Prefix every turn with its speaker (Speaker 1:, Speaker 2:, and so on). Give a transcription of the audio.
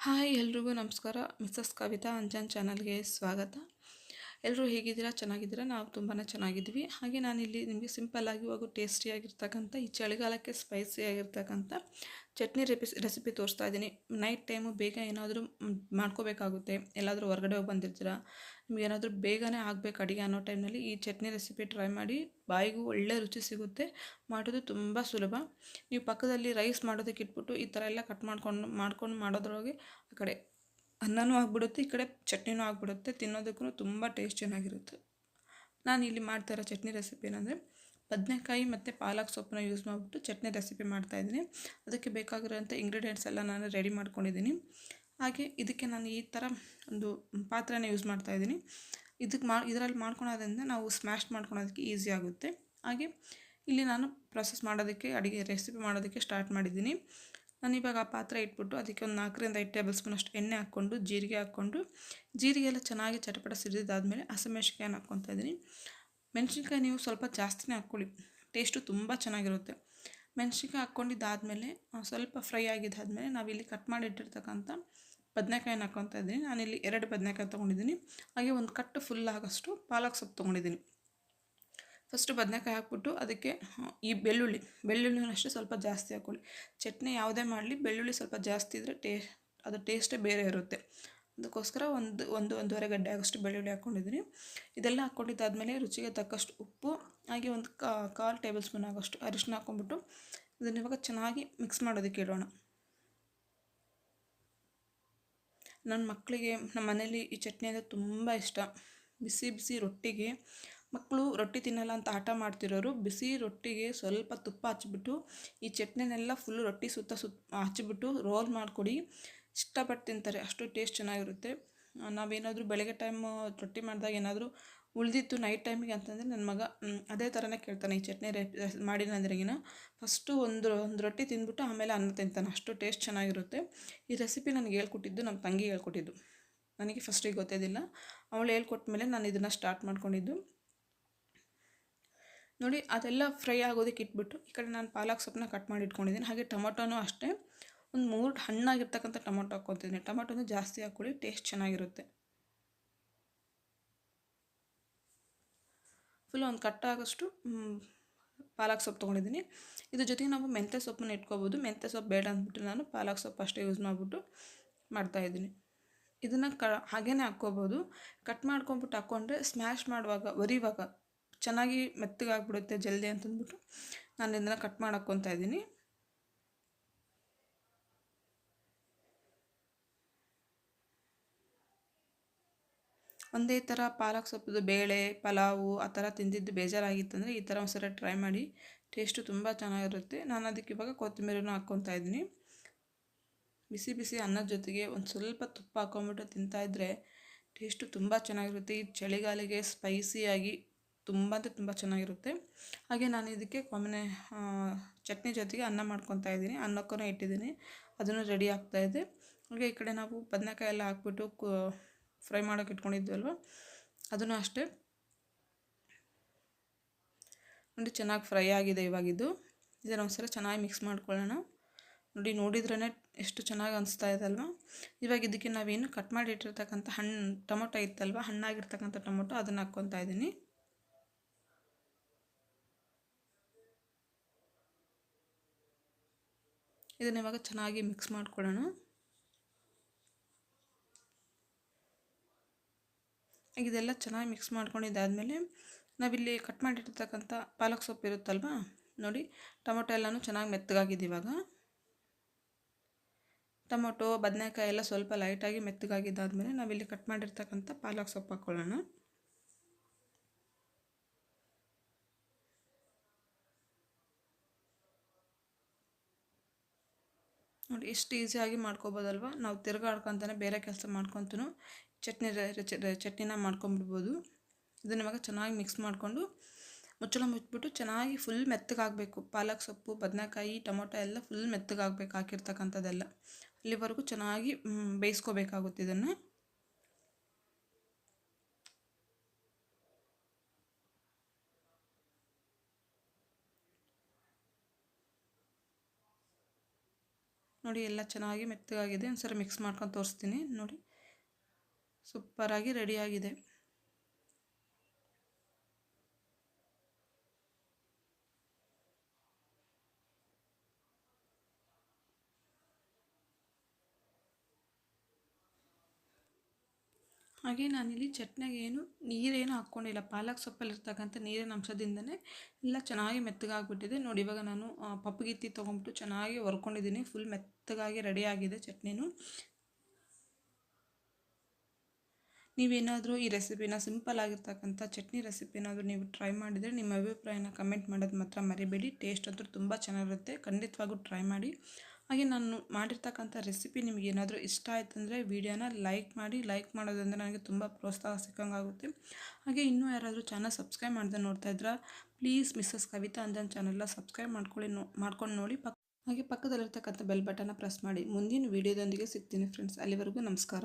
Speaker 1: Hi ಎಲ್ರಿಗೂ ನಮಸ್ಕಾರ. Mrs Kavita Anjan ಚಾನಲ್ಗೆ ಸ್ವಾಗತ. ಎಲ್ಲರೂ ಹೇಗಿದ್ದೀರಾ? ಚೆನ್ನಾಗಿದ್ದೀರಾ? ನಾವು ತುಂಬಾ ಚೆನ್ನಾಗಿದ್ವಿ. ಹಾಗೆ ನಾನಿಲ್ಲಿ ನಿಮಗೆ ಸಿಂಪಲ್ಲಾಗಿ ಹಾಗೂ ಟೇಸ್ಟಿಯಾಗಿರ್ತಕ್ಕಂಥ ಈ ಚಳಿಗಾಲಕ್ಕೆ ಸ್ಪೈಸಿಯಾಗಿರ್ತಕ್ಕಂಥ ಚಟ್ನಿ ರೆಸಿಪಿ ತೋರಿಸ್ತಾ ಇದ್ದೀನಿ. ನೈಟ್ ಟೈಮು ಬೇಗ ಏನಾದರೂ ಮಾಡ್ಕೋಬೇಕಾಗುತ್ತೆ, ಎಲ್ಲಾದರೂ ಹೊರಗಡೆ ಹೋಗಿ ಬಂದಿರ್ತೀರಾ, ನಿಮಗೇನಾದರೂ ಬೇಗನೆ ಆಗಬೇಕು ಅಡುಗೆ ಅನ್ನೋ ಟೈಮ್ನಲ್ಲಿ ಈ ಚಟ್ನಿ ರೆಸಿಪಿ ಟ್ರೈ ಮಾಡಿ. ಬಾಯಿಗೂ ಒಳ್ಳೆ ರುಚಿ ಸಿಗುತ್ತೆ, ಮಾಡೋದು ತುಂಬ ಸುಲಭ. ನೀವು ಪಕ್ಕದಲ್ಲಿ ರೈಸ್ ಮಾಡೋದಕ್ಕೆ ಇಟ್ಬಿಟ್ಟು ಈ ಥರ ಎಲ್ಲ ಕಟ್ ಮಾಡ್ಕೊಂಡು ಮಾಡೋದ್ರೊಳಗೆ ಆ ಕಡೆ ಅನ್ನನೂ ಆಗಿಬಿಡುತ್ತೆ, ಈ ಕಡೆ ಚಟ್ನಿನೂ ಆಗಿಬಿಡುತ್ತೆ. ತಿನ್ನೋದಕ್ಕೂ ತುಂಬ ಟೇಸ್ಟ್ ಚೆನ್ನಾಗಿರುತ್ತೆ. ನಾನು ಇಲ್ಲಿ ಮಾಡ್ತಾ ಇರೋ ಚಟ್ನಿ ರೆಸಿಪಿ ಏನಂದರೆ ಬದನೆಕಾಯಿ ಮತ್ತು ಪಾಲಕ್ ಸೊಪ್ಪನ್ನ ಯೂಸ್ ಮಾಡಿಬಿಟ್ಟು ಚಟ್ನಿ ರೆಸಿಪಿ ಮಾಡ್ತಾಯಿದ್ದೀನಿ. ಅದಕ್ಕೆ ಬೇಕಾಗಿರೋಂಥ ಇಂಗ್ರೀಡಿಯೆಂಟ್ಸ್ ಎಲ್ಲ ನಾನು ರೆಡಿ ಮಾಡ್ಕೊಂಡಿದ್ದೀನಿ. ಹಾಗೆ ಇದಕ್ಕೆ ನಾನು ಈ ಥರ ಒಂದು ಪಾತ್ರೆನ ಯೂಸ್ ಮಾಡ್ತಾಯಿದ್ದೀನಿ. ಇದರಲ್ಲಿ ಮಾಡ್ಕೊಳೋದ್ರಿಂದ ನಾವು ಸ್ಮ್ಯಾಶ್ ಮಾಡ್ಕೊಳೋದಕ್ಕೆ ಈಸಿ ಆಗುತ್ತೆ. ಹಾಗೆ ಇಲ್ಲಿ ನಾನು ಪ್ರೊಸೆಸ್ ಮಾಡೋದಕ್ಕೆ, ಅಡುಗೆ ರೆಸಿಪಿ ಮಾಡೋದಕ್ಕೆ ಸ್ಟಾರ್ಟ್ ಮಾಡಿದ್ದೀನಿ. ನಾನಿವಾಗ ಆ ಪಾತ್ರೆ ಇಟ್ಬಿಟ್ಟು ಅದಕ್ಕೆ ಒಂದು 4ರಿಂದ 5 ಟೇಬಲ್ ಸ್ಪೂನಷ್ಟು ಎಣ್ಣೆ ಹಾಕ್ಕೊಂಡು ಜೀರಿಗೆ ಹಾಕ್ಕೊಂಡು, ಜೀರಿಗೆ ಎಲ್ಲ ಚೆನ್ನಾಗಿ ಚಟಪಟ ಸಿಡಿದಾದ್ಮೇಲೆ ಹಸಿಮೆಣ್ಸಿನ್ಕಾಯನ್ನು ಹಾಕ್ಕೊತಾ ಇದ್ದೀನಿ. ಮೆಣಸಿನ್ಕಾಯಿ ನೀವು ಸ್ವಲ್ಪ ಜಾಸ್ತಿನೇ ಹಾಕ್ಕೊಳ್ಳಿ, ಟೇಸ್ಟು ತುಂಬ ಚೆನ್ನಾಗಿರುತ್ತೆ. ಮೆಣಸಿನ್ಕಾಯಿ ಹಾಕ್ಕೊಂಡಿದ್ದಾದಮೇಲೆ ಸ್ವಲ್ಪ ಫ್ರೈ ಆಗಿದ್ದಾದಮೇಲೆ ನಾವಿಲ್ಲಿ ಕಟ್ ಮಾಡಿಟ್ಟಿರ್ತಕ್ಕಂಥ ಬದನೆಕಾಯಿನ ಹಾಕ್ಕೊತಾ ಇದ್ದೀನಿ. ನಾನಿಲ್ಲಿ 2 ಬದನೆಕಾಯಿ ತೊಗೊಂಡಿದ್ದೀನಿ. ಹಾಗೆ ಒಂದು ಕಟ್ಟು ಫುಲ್ ಆಗೋಷ್ಟು ಪಾಲಕ್ ಸೊಪ್ಪು ತೊಗೊಂಡಿದ್ದೀನಿ. ಫಸ್ಟು ಬದನೆಕಾಯಿ ಹಾಕ್ಬಿಟ್ಟು ಅದಕ್ಕೆ ಈ ಬೆಳ್ಳುಳ್ಳಿನೂ ಅಷ್ಟೇ ಸ್ವಲ್ಪ ಜಾಸ್ತಿ ಹಾಕ್ಕೊಳ್ಳಿ. ಚಟ್ನಿ ಯಾವುದೇ ಮಾಡಲಿ ಬೆಳ್ಳುಳ್ಳಿ ಸ್ವಲ್ಪ ಜಾಸ್ತಿ ಇದ್ದರೆ ಅದು ಟೇಸ್ಟೇ ಬೇರೆ ಇರುತ್ತೆ. ಅದಕ್ಕೋಸ್ಕರ ಒಂದೂವರೆ ಗಡ್ಡೆ ಆಗೋಷ್ಟು ಬೆಳ್ಳುಳ್ಳಿ ಹಾಕ್ಕೊಂಡಿದ್ದೀನಿ. ಇದೆಲ್ಲ ಹಾಕ್ಕೊಂಡಿದ್ದಾದಮೇಲೆ ರುಚಿಗೆ ತಕ್ಕಷ್ಟು ಉಪ್ಪು, ಹಾಗೆ ಒಂದು ಕಾಲು ಟೇಬಲ್ ಸ್ಪೂನ್ ಆಗೋಷ್ಟು ಅರಿಶಿನ ಹಾಕ್ಕೊಂಡ್ಬಿಟ್ಟು ಇದನ್ನು ಇವಾಗ ಚೆನ್ನಾಗಿ ಮಿಕ್ಸ್ ಮಾಡೋದಕ್ಕೆ ಇಡೋಣ. ನನ್ನ ಮಕ್ಕಳಿಗೆ ನಮ್ಮ ಮನೇಲಿ ಈ ಚಟ್ನಿ ಅಂದರೆ ತುಂಬ ಇಷ್ಟ. ಬಿಸಿ ಬಿಸಿ ರೊಟ್ಟಿಗೆ, ಮಕ್ಕಳು ರೊಟ್ಟಿ ತಿನ್ನಲ್ಲ ಅಂತ ಆಟ ಮಾಡ್ತಿರೋರು ಬಿಸಿ ರೊಟ್ಟಿಗೆ ಸ್ವಲ್ಪ ತುಪ್ಪ ಹಚ್ಬಿಟ್ಟು ಈ ಚಟ್ನಿನೆಲ್ಲ ಫುಲ್ಲು ರೊಟ್ಟಿ ಸುತ್ತ ಹಚ್ಚಿಬಿಟ್ಟು ರೋಲ್ ಮಾಡಿಕೊಡಿ, ಇಷ್ಟಪಟ್ಟು ತಿಂತಾರೆ. ಅಷ್ಟು ಟೇಸ್ಟ್ ಚೆನ್ನಾಗಿರುತ್ತೆ. ನಾವೇನಾದರೂ ಬೆಳಗ್ಗೆ ಟೈಮು ರೊಟ್ಟಿ ಮಾಡಿದಾಗ ಏನಾದರೂ ಉಳಿದಿತ್ತು ನೈಟ್ ಟೈಮಿಗೆ ಅಂತಂದರೆ ನನ್ನ ಮಗ ಅದೇ ಥರನೇ ಕೇಳ್ತಾನೆ. ಈ ಚಟ್ನಿ ಮಾಡಿನಂದ್ರೆಗಿನ ಫಸ್ಟು ಒಂದು ರೊಟ್ಟಿ ತಿಂದ್ಬಿಟ್ಟು ಆಮೇಲೆ ಅನ್ನ ತಿಂತಾನೆ, ಅಷ್ಟು ಟೇಸ್ಟ್ ಚೆನ್ನಾಗಿರುತ್ತೆ. ಈ ರೆಸಿಪಿ ನನಗೆ ಹೇಳ್ಕೊಟ್ಟಿದ್ದು ನಮ್ಮ ತಂಗಿ ಹೇಳ್ಕೊಟ್ಟಿದ್ದು, ನನಗೆ ಫಸ್ಟಿಗೆ ಗೊತ್ತಿದ್ದಿಲ್ಲ. ಅವಳು ಹೇಳ್ಕೊಟ್ಟ ಮೇಲೆ ನಾನು ಇದನ್ನು ಸ್ಟಾರ್ಟ್ ಮಾಡ್ಕೊಂಡಿದ್ದು. ನೋಡಿ, ಅದೆಲ್ಲ ಫ್ರೈ ಆಗೋದಕ್ಕೆ ಇಟ್ಬಿಟ್ಟು ಈ ಕಡೆ ನಾನು ಪಾಲಕ್ ಸೊಪ್ಪನ್ನ ಕಟ್ ಮಾಡಿ ಇಟ್ಕೊಂಡಿದ್ದೀನಿ. ಹಾಗೆ ಟೊಮೊಟೊನೂ ಅಷ್ಟೇ ಒಂದು 3 ಹಣ್ಣಾಗಿರ್ತಕ್ಕಂಥ ಟೊಮೊಟೊ ಹಾಕ್ಕೊತಿದ್ದೀನಿ. ಟೊಮೊಟೊನೂ ಜಾಸ್ತಿ ಹಾಕ್ಕೊಳ್ಳಿ, ಟೇಸ್ಟ್ ಚೆನ್ನಾಗಿರುತ್ತೆ. ಫುಲ್ ಒಂದು ಕಟ್ಟಾಗೋಷ್ಟು ಪಾಲಕ್ ಸೊಪ್ಪು ತೊಗೊಂಡಿದ್ದೀನಿ. ಇದ್ರ ಜೊತೆಗೆ ನಾವು ಮೆಂತ್ಯ ಸೊಪ್ಪನ್ನ ಇಟ್ಕೋಬೋದು. ಮೆಂತ್ಯ ಸೊಪ್ಪು ಬೇಡ ಅಂದ್ಬಿಟ್ಟು ನಾನು ಪಾಲಕ್ ಸೊಪ್ಪು ಅಷ್ಟೇ ಯೂಸ್ ಮಾಡಿಬಿಟ್ಟು ಮಾಡ್ತಾಯಿದ್ದೀನಿ. ಇದನ್ನು ಹಾಗೇ ಹಾಕ್ಕೋಬೋದು. ಕಟ್ ಮಾಡ್ಕೊಂಬಿಟ್ಟು ಹಾಕ್ಕೊಂಡ್ರೆ ಸ್ಮ್ಯಾಶ್ ಒರಿವಾಗ ಚೆನ್ನಾಗಿ ಮೆತ್ತಗಾಗ್ಬಿಡುತ್ತೆ ಜಲ್ದಿ ಅಂತಂದ್ಬಿಟ್ಟು ನಾನು ಇದನ್ನು ಕಟ್ ಮಾಡಿ ಹಾಕ್ಕೊತಾ ಇದ್ದೀನಿ. ಒಂದೇ ಥರ ಪಾಲಕ್ ಸೊಪ್ಪು ಬೇಳೆ ಪಲಾವು ಆ ಥರ ತಿಂದಿದ್ದು ಬೇಜಾರಾಗಿತ್ತಂದರೆ ಈ ಥರ ಒಂದ್ಸಲ ಟ್ರೈ ಮಾಡಿ, ಟೇಸ್ಟು ತುಂಬ ಚೆನ್ನಾಗಿರುತ್ತೆ. ನಾನು ಅದಕ್ಕೆ ಇವಾಗ ಕೊತ್ತಂಬರಿನೂ ಹಾಕ್ಕೊತಾ ಇದ್ದೀನಿ. ಬಿಸಿ ಬಿಸಿ ಅನ್ನದ ಜೊತೆಗೆ ಒಂದು ಸ್ವಲ್ಪ ತುಪ್ಪ ಹಾಕ್ಕೊಂಬಿಟ್ಟು ತಿಂತಾಯಿದ್ರೆ ಟೇಸ್ಟು ತುಂಬ ಚೆನ್ನಾಗಿರುತ್ತೆ. ಈ ಚಳಿಗಾಲಿಗೆ ಸ್ಪೈಸಿಯಾಗಿ ತುಂಬ ಅಂದರೆ ತುಂಬ ಚೆನ್ನಾಗಿರುತ್ತೆ. ಹಾಗೆ ನಾನು ಇದಕ್ಕೆ ಚಟ್ನಿ ಜೊತೆಗೆ ಅನ್ನ ಮಾಡ್ಕೊತಾ ಇದ್ದೀನಿ. ಅನ್ನಕ್ಕೂ ಇಟ್ಟಿದ್ದೀನಿ, ಅದನ್ನು ರೆಡಿ ಆಗ್ತಾಯಿದೆ. ಹಾಗೆ ಈ ಕಡೆ ನಾವು ಬದನೆಕಾಯಿ ಎಲ್ಲ ಹಾಕ್ಬಿಟ್ಟು ಫ್ರೈ ಮಾಡೋಕೆ ಇಟ್ಕೊಂಡಿದ್ವಲ್ವ, ಅದನ್ನು ಅಷ್ಟೇ ನೋಡಿ ಚೆನ್ನಾಗಿ ಫ್ರೈ ಆಗಿದೆ. ಇವಾಗಿದ್ದು ಇದನ್ನು ಒಂದ್ಸಲ ಚೆನ್ನಾಗಿ ಮಿಕ್ಸ್ ಮಾಡ್ಕೊಳ್ಳೋಣ. ನೋಡಿದ್ರೇ ಎಷ್ಟು ಚೆನ್ನಾಗಿ ಅನಿಸ್ತಾ ಇದೆ ಅಲ್ವಾ. ಇವಾಗ ಇದಕ್ಕೆ ನಾವೇನು ಕಟ್ ಮಾಡಿ ಇಟ್ಟಿರ್ತಕ್ಕಂಥ ಟೊಮೊಟೊ ಇತ್ತಲ್ವ, ಹಣ್ಣಾಗಿರ್ತಕ್ಕಂಥ ಟೊಮೊಟೊ ಅದನ್ನು ಹಾಕ್ಕೊತಾ ಇದ್ದೀನಿ. ಇದನ್ನು ಇವಾಗ ಚೆನ್ನಾಗಿ ಮಿಕ್ಸ್ ಮಾಡ್ಕೊಳ್ಳೋಣ. ಇದೆಲ್ಲ ಚೆನ್ನಾಗಿ ಮಿಕ್ಸ್ ಮಾಡ್ಕೊಂಡಿದ್ದಾದಮೇಲೆ ನಾವಿಲ್ಲಿ ಕಟ್ ಮಾಡಿಟ್ಟಿರ್ತಕ್ಕಂಥ ಪಾಲಕ್ ಸೊಪ್ಪು ಇರುತ್ತಲ್ವ, ನೋಡಿ ಟೊಮೊಟೊ ಎಲ್ಲನೂ ಚೆನ್ನಾಗಿ ಮೆತ್ತಗಾಗಿದೆ. ಇವಾಗ ಟೊಮೊಟೊ ಬದನೆಕಾಯಿ ಎಲ್ಲ ಸ್ವಲ್ಪ ಲೈಟಾಗಿ ಮೆತ್ತಗಾಗಿದ್ದಾದಮೇಲೆ ನಾವಿಲ್ಲಿ ಕಟ್ ಮಾಡಿರ್ತಕ್ಕಂಥ ಪಾಲಕ್ ಸೊಪ್ಪು ಹಾಕ್ಕೊಳ್ಳೋಣ. ನೋಡಿ ಎಷ್ಟು ಈಸಿಯಾಗಿ ಮಾಡ್ಕೊಬೋದಲ್ವ. ನಾವು ತಿರ್ಗಾಡ್ಕೊತಾನೆ ಬೇರೆ ಕೆಲಸ ಮಾಡ್ಕೊತೂ ಚಟ್ನಿನ ಮಾಡ್ಕೊಂಬಿಡ್ಬೋದು. ಇದನ್ನು ಇವಾಗ ಚೆನ್ನಾಗಿ ಮಿಕ್ಸ್ ಮಾಡಿಕೊಂಡು ಮುಚ್ಚಳ ಮುಚ್ಚಿಬಿಟ್ಟು ಚೆನ್ನಾಗಿ ಫುಲ್ ಮೆತ್ತಗಾಗಬೇಕು. ಪಾಲಕ್ ಸೊಪ್ಪು ಬದನೆಕಾಯಿ ಟೊಮೊಟೊ ಎಲ್ಲ ಫುಲ್ ಮೆತ್ತಗಾಗಬೇಕು. ಹಾಕಿರ್ತಕ್ಕಂಥದ್ದೆಲ್ಲ ಅಲ್ಲಿವರೆಗೂ ಚೆನ್ನಾಗಿ ಬೇಯಿಸ್ಕೋಬೇಕಾಗುತ್ತೆ. ಇದನ್ನು ನೋಡಿ ಎಲ್ಲ ಚೆನ್ನಾಗಿ ಮೆತ್ತಗಾಗಿದೆ. ಒಂದ್ಸರಿ ಮಿಕ್ಸ್ ಮಾಡ್ಕೊಂಡು ತೋರಿಸ್ತೀನಿ ನೋಡಿ. ಸೂಪರಾಗಿ ರೆಡಿಯಾಗಿದೆ. ಹಾಗೆ ನಾನಿಲ್ಲಿ ಚಟ್ನಿಗೆ ನೀರೇನು ಹಾಕ್ಕೊಂಡಿಲ್ಲ. ಪಾಲಕ್ ಸೊಪ್ಪಲ್ಲಿರ್ತಕ್ಕಂಥ ನೀರಿನ ಅಂಶದಿಂದನೇ ಎಲ್ಲ ಚೆನ್ನಾಗಿ ಮೆತ್ತಗಾಗ್ಬಿಟ್ಟಿದೆ ನೋಡಿ. ಇವಾಗ ನಾನು ಪಪ್ಪುಗಿತ್ತಿ ತೊಗೊಂಬಿಟ್ಟು ಚೆನ್ನಾಗಿ ಹೊರ್ಕೊಂಡಿದ್ದೀನಿ. ಫುಲ್ ಮೆತ್ತಗಾಗಿ ರೆಡಿಯಾಗಿದೆ ಚಟ್ನಿನೂ. ನೀವೇನಾದರೂ ಈ ರೆಸಿಪಿನ ಸಿಂಪಲ್ ಆಗಿರ್ತಕ್ಕಂಥ ಚಟ್ನಿ ರೆಸಿಪಿ ಏನಾದರೂ ನೀವು ಟ್ರೈ ಮಾಡಿದರೆ ನಿಮ್ಮ ಅಭಿಪ್ರಾಯನ ಕಮೆಂಟ್ ಮಾಡೋದು ಮಾತ್ರ ಮರಿಬೇಡಿ. ಟೇಸ್ಟ್ ಅಂತೂ ತುಂಬ ಚೆನ್ನಾಗಿರುತ್ತೆ, ಖಂಡಿತವಾಗೂ ಟ್ರೈ ಮಾಡಿ. ಹಾಗೆ ನಾನು ಮಾಡಿರ್ತಕ್ಕಂಥ ರೆಸಿಪಿ ನಿಮಗೆ ಏನಾದರೂ ಇಷ್ಟ ಆಯ್ತು ಅಂದರೆ ವಿಡಿಯೋನ ಲೈಕ್ ಮಾಡಿ. ಲೈಕ್ ಮಾಡೋದ್ರಿಂದ ನನಗೆ ತುಂಬ ಪ್ರೋತ್ಸಾಹ ಸಿಕ್ಕಂಗಾಗುತ್ತೆ. ಹಾಗೆ ಇನ್ನೂ ಯಾರಾದರೂ ಚಾನಲ್ ಸಬ್ಸ್ಕ್ರೈಬ್ ಮಾಡದೆ ನೋಡ್ತಾ ಇದ್ರೆ ಪ್ಲೀಸ್ ಮಿಸಸ್ ಕವಿತಾ ಅಂಜನ್ ಚಾನಲ್ನ ಸಬ್ಸ್ಕ್ರೈಬ್ ಮಾಡ್ಕೊಂಡು ನೋಡಿ. ಹಾಗೆ ಪಕ್ಕದಲ್ಲಿರ್ತಕ್ಕಂಥ ಬೆಲ್ ಬಟನ್ನ ಪ್ರೆಸ್ ಮಾಡಿ. ಮುಂದಿನ ವಿಡಿಯೋದೊಂದಿಗೆ ಸಿಗ್ತೀನಿ ಫ್ರೆಂಡ್ಸ್. ಅಲ್ಲಿವರೆಗೂ ನಮಸ್ಕಾರ.